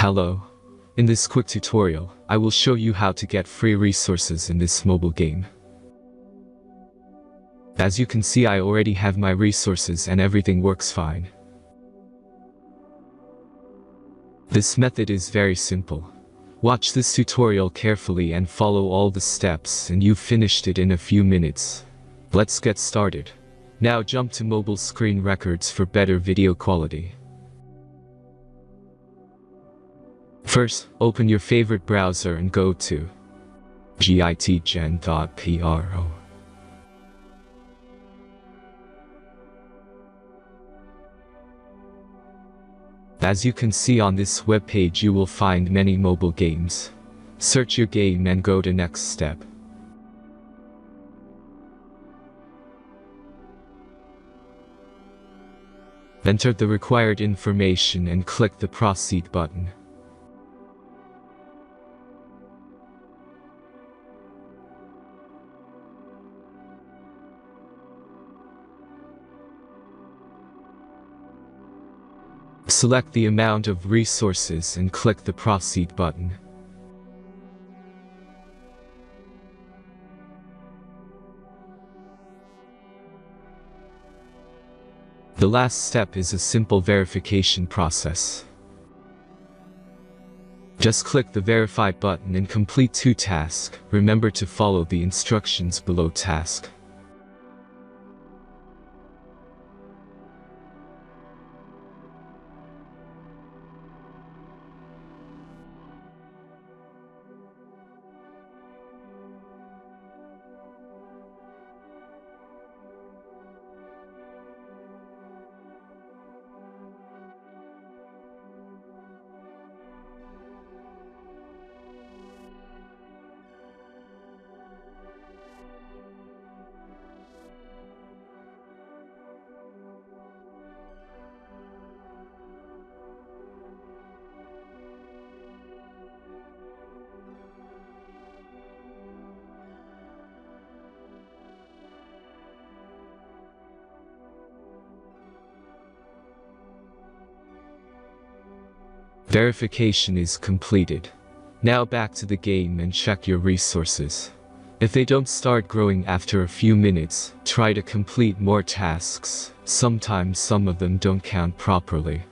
Hello. In this quick tutorial, I will show you how to get free resources in this mobile game. As you can see, I already have my resources and everything works fine. This method is very simple. Watch this tutorial carefully and follow all the steps and you've finished it in a few minutes. Let's get started. Now jump to mobile screen records for better video quality. First, open your favorite browser and go to gitgen.pro. As you can see on this web page, you will find many mobile games. Search your game and go to next step. Enter the required information and click the proceed button. Select the amount of resources and click the proceed button. The last step is a simple verification process. Just click the verify button and complete 2 tasks. Remember to follow the instructions below task. Verification is completed. Now back to the game and check your resources. If they don't start growing after a few minutes, try to complete more tasks. Sometimes some of them don't count properly.